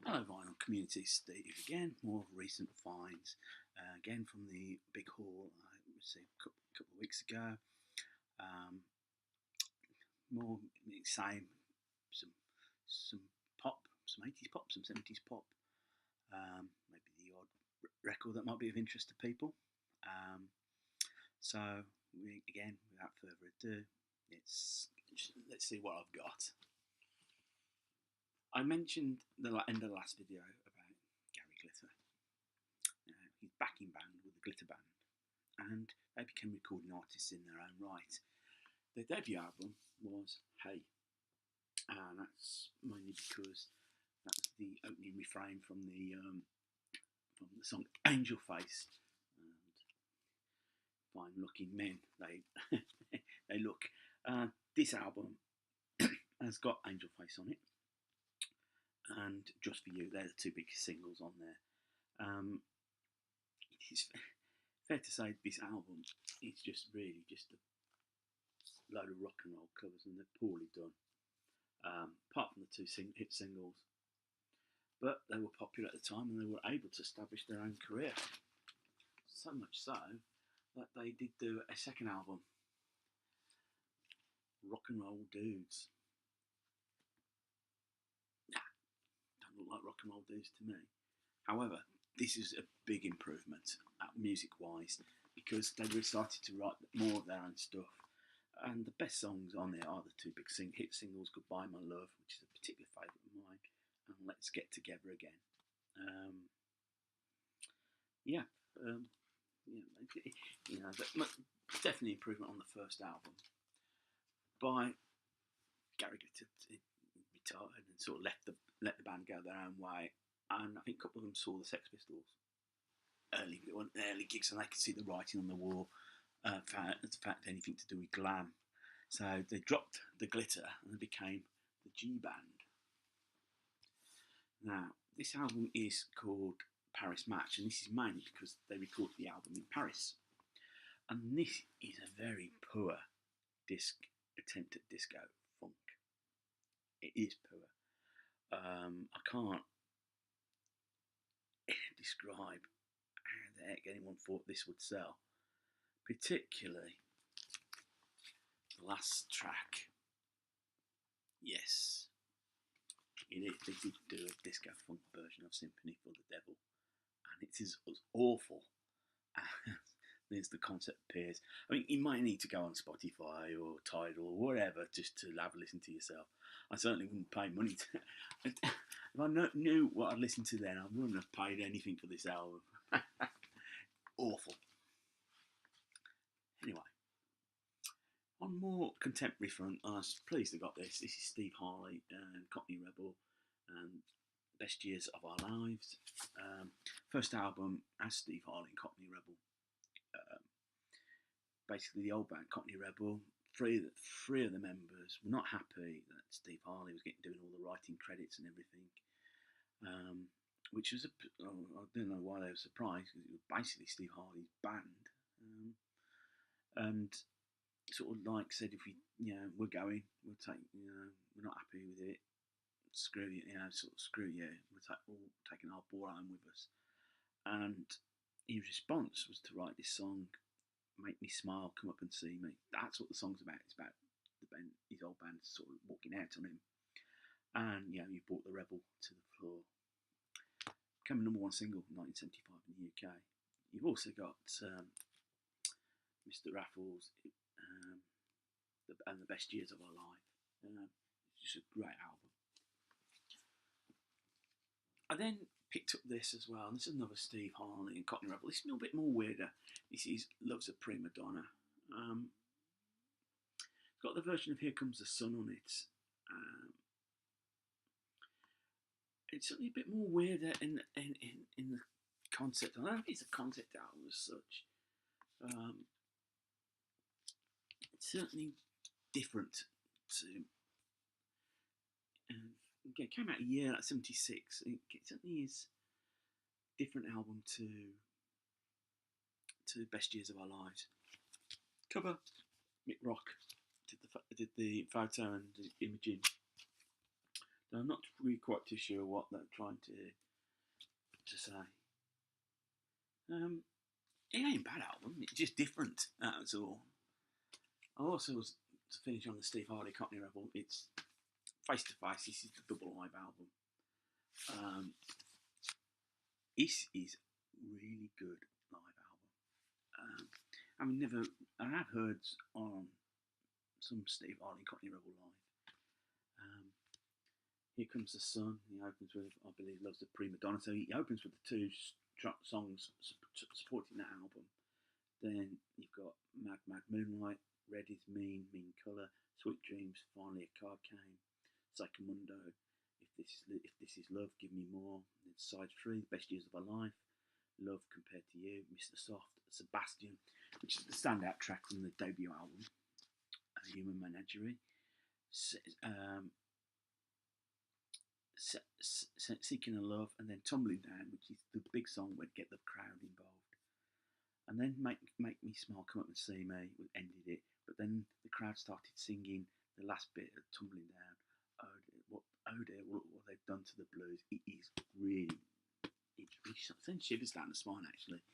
Hello, Vinyl Community. Steve again. More recent finds. Again from the big haul I received a couple of weeks ago. Um, more same, some pop, some 80s pop, some 70s pop. Maybe the odd record that might be of interest to people. Um, so again, without further ado, let's see what I've got. I mentioned the end of the last video about Gary Glitter. He's backing band with the Glitter Band, and they became recording artists in their own right. Their debut album was Hey, and that's mainly because that's the opening refrain from the song Angel Face. And fine-looking men they look. This album has got Angel Face on it, and Just For You. They're the two biggest singles on there. It's fair to say this album is just really just a load of rock and roll covers, and they're poorly done. Apart from the two hit singles, but they were popular at the time, and they were able to establish their own career. So much so that they did do a second album, Rock and Roll Dudes. Don't look like rock and roll dudes to me. However, this is a big improvement music-wise, because they really started to write more of their own stuff. And the best songs on there are the two big hit singles, Goodbye My Love, which is a particular favourite of mine, and Let's Get Together Again. Definitely improvement on the first album. By Gary Glitter retired and sort of let the band go their own way, and I think a couple of them saw the Sex Pistols early gigs, and they could see the writing on the wall. Fact anything to do with glam, so they dropped the glitter and became the G Band. Now this album is called Paris Match, and this is mainly because they recorded the album in Paris, and this is a very poor attempt at disco funk. It is poor. I can't describe how the heck anyone thought this would sell. Particularly the last track. Yes, it is. They did do a disco funk version of Sympathy for the Devil, and it is as awful as the concept appears. I mean, you might need to go on Spotify or Tidal or whatever just to have a listen to yourself. I certainly wouldn't pay money to. If I knew what I'd listen to then, I wouldn't have paid anything for this album. Awful. Anyway, on more contemporary front, I was pleased I got this. This is Steve Harley and Cockney Rebel, and Best Years of Our Lives. First album as Steve Harley and Cockney Rebel. Basically, the old band Cockney Rebel, three of the members were not happy that Steve Harley was doing all the writing credits and everything, which was I don't know why they were surprised, because it was basically Steve Harley's band. And sort of like said, if we're going, we'll take, we're not happy with it, screw you, screw you, we're taking our ball home with us. And his response was to write this song, Make Me Smile, Come Up and See Me. That's what the song's about. It's about the band, his old band sort of walking out on him. And you brought the rebel to the floor. Became a #1 single in 1975 in the UK. You've also got Mr. Raffles and the Best Years of Our Life. It's just a great album. I then picked up this as well, and this is another Steve Harley and Cockney Rebel. This is a little bit more weirder. This is Love's a Prima Donna. It's got the version of Here Comes the Sun on it. It's certainly a bit more weirder in the concept. I don't know if it's a concept album as such. It's certainly different to. It came out a year, like 76. It certainly is a different album to Best Years of Our Lives. Cover, Mick Rock did the photo and the imaging. I'm not really quite too sure what they're trying to say. It ain't a bad album. It's just different. That's all. I also was to finish on the Steve Hardy Cockney Rebel. It's Face to Face. This is the double live album. This is really good live album. I have heard on some Steve Hardy Cockney Rebel live. Here Comes the Sun. He opens with, I believe, Loves the Prima Donna. So he opens with the two songs supporting that album. Then you've got Mad Mad Moonlight, Red is Mean, Mean Colour, Sweet Dreams, Finally a Card Came, Psychomundo, If This Is Love, Give Me More, then Side 3, Best Years of Our Life, Love Compared to You, Mr. Soft, Sebastian, which is the standout track from the debut album, Human Menagerie, Seeking a Love, and then Tumbling Down, which is the big song where get the crowd involved. And then Make Me Smile, Come Up and See Me ended it, but then the crowd started singing the last bit of Tumbling Down. Oh dear, what they've done to the blues. It is really, it sends shivers down the spine actually.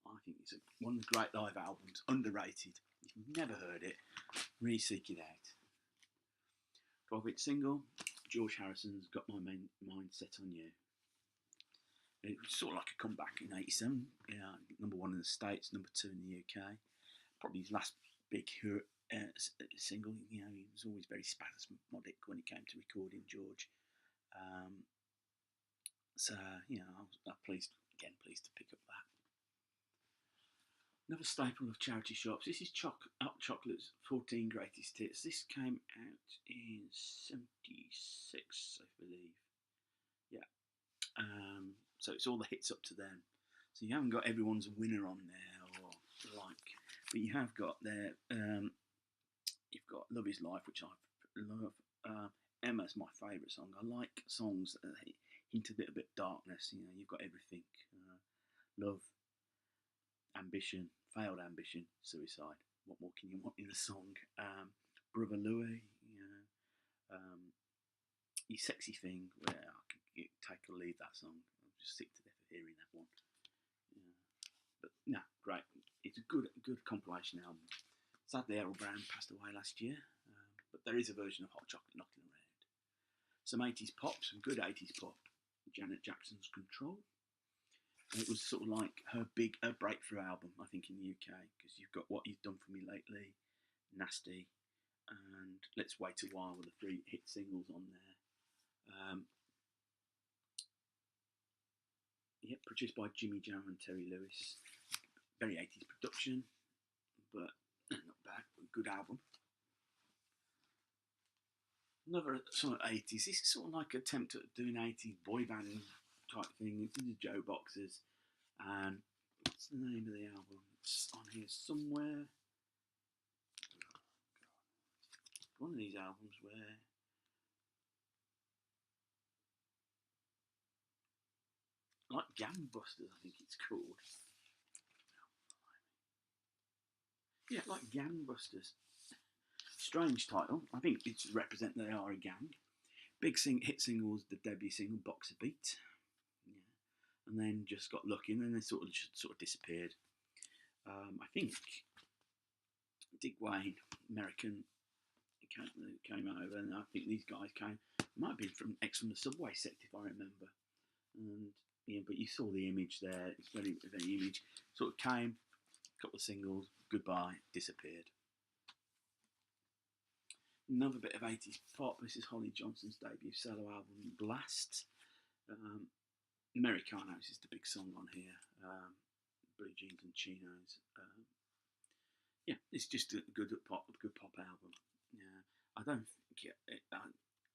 I think it's one of the great live albums, underrated. If you've never heard it, really seek it out. 12-hit single, George Harrison's Got My Mind Set on You. It was sort of like a comeback in '87. Yeah, number 1 in the States, number 2 in the UK. Probably his last big single. You know, he was always very spasmodic when it came to recording, George. So you know, I'm pleased to pick up that. Another staple of charity shops. This is Hot Chocolate's 14 Greatest Hits. This came out in '76, I believe. Yeah. So it's all the hits up to then. So you haven't got Everyone's a Winner on there or like, but you have got there. You've got Love Is Life, which I love. Emma's my favourite song. I like songs that hint a little bit of darkness. You know, you've got everything. Love, ambition, failed ambition, suicide. What more can you want in a song? Brother Louie, you know, Your Sexy Thing, where I could take or leave that song. I'm just sick to death of hearing that one. Yeah. But no, great. It's a good compilation album. Sadly, Errol Brown passed away last year, but there is a version of Hot Chocolate knocking around. Some 80s pop, some good 80s pop. Janet Jackson's Control. And it was sort of like her breakthrough album, I think, in the UK, because you've got What You've Done For Me Lately, Nasty, and Let's Wait a While with the 3 hit singles on there. Yeah, produced by Jimmy Jam and Terry Lewis. Very 80s production, but not bad. Good album. Another sort of 80s. This is sort of like an attempt at doing 80s boy band type thing. It's the Joe Boxers. And what's the name of the album? It's on here somewhere. One of these albums where like Gangbusters, I think it's called. Yeah, like Gangbusters. Strange title. I think it should represent they are a gang. Big hit single was the debut single, Boxer Beat. Yeah. And then Just Got Lucky, and then they sort of disappeared. I think Dick Wayne, American, came over, and I think these guys might have been from the Subway set, if I remember. And yeah, but you saw the image there. It's very image. Sort of came, couple of singles, goodbye, disappeared. Another bit of 80s pop. This is Holly Johnson's debut solo album, Blast. Americano is the big song on here. Blue Jeans and Chinos. Yeah, it's just a good pop album. Yeah, I don't think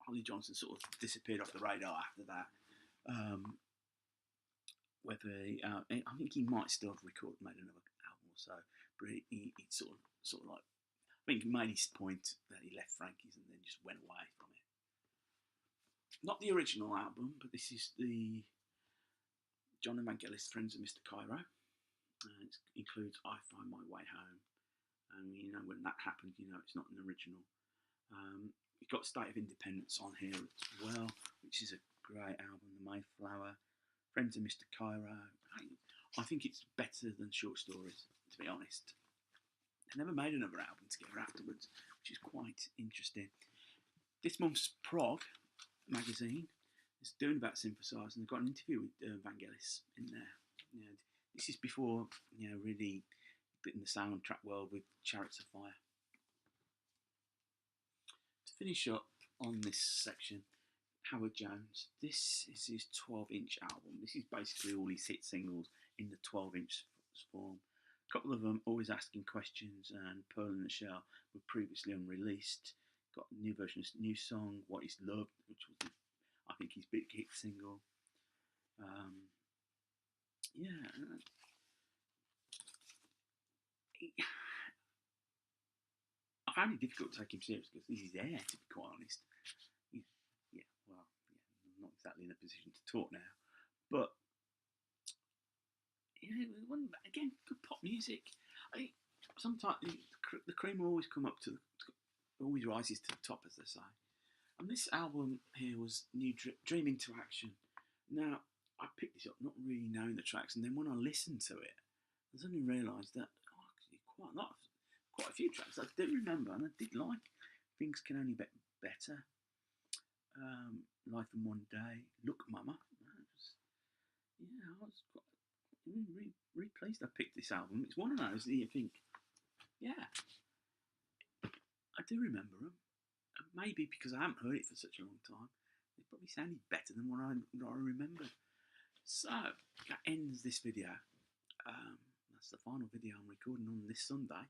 Holly Johnson sort of disappeared off the radar after that. I think he might still have made another album or so, but he sort of like, I think he made his point that he left Frankie's and then just went away from it. Not the original album, but this is the John Evangelist Friends of Mr. Cairo. It includes I Find My Way Home. And you know, when that happens, you know it's not an original. You've got State of Independence on here as well, which is a great album. The Mayflower, Friends of Mr. Cairo. I think it's better than Short Stories, to be honest. They never made another album together afterwards, which is quite interesting. This month's Prog magazine is doing about synthesizers, and they've got an interview with Evangelist in there. This is before really in the soundtrack world with Chariots of Fire. To finish up on this section, Howard Jones. This is his 12-inch album. This is basically all his hit singles in the 12-inch form. A couple of them, Always Asking Questions and Pearl in the Shell, were previously unreleased. Got a new version of New Song, What Is Love, which was, I think, his big hit single. I found it difficult to take him serious because he's there, to be quite honest. I'm not exactly in a position to talk now, but again, good pop music. Sometimes the cream will always come up always rises to the top, as they say. And this album here was New Dream into Action. Now, I picked this up not really knowing the tracks, and then when I listened to it, I suddenly realised that quite a few tracks I did remember, and I did like. Things Can Only Get Better, Life in One Day, Look Mama. I was quite really pleased I picked this album. It's one of those that you think, yeah, I do remember them. Maybe because I haven't heard it for such a long time, it probably sounded better than what I remembered. So that ends this video. That's the final video I'm recording on this Sunday.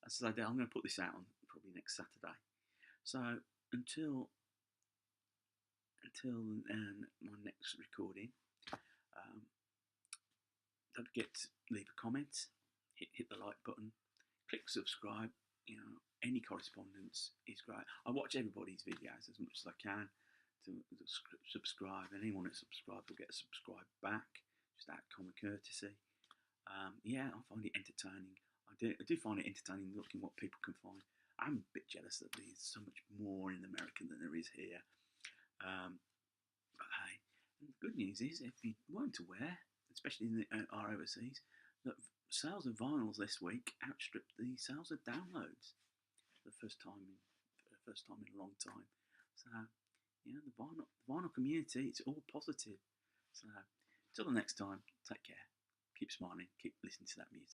As I said, I'm going to put this out on probably next Saturday. So until my next recording, don't forget to leave a comment, hit the like button, click subscribe. Any correspondence is great. I watch everybody's videos as much as I can to subscribe. Anyone that subscribes will get a subscribe back, just out of common courtesy. I find it entertaining. I do find it entertaining looking what people can find. I'm a bit jealous that there's so much more in America than there is here. But hey, the good news is, if you weren't aware, especially in our overseas, that sales of vinyls this week outstripped the sales of downloads for the first time in a long time. So, the vinyl community, it's all positive. So, until the next time, take care. Keep smiling. Keep listening to that music.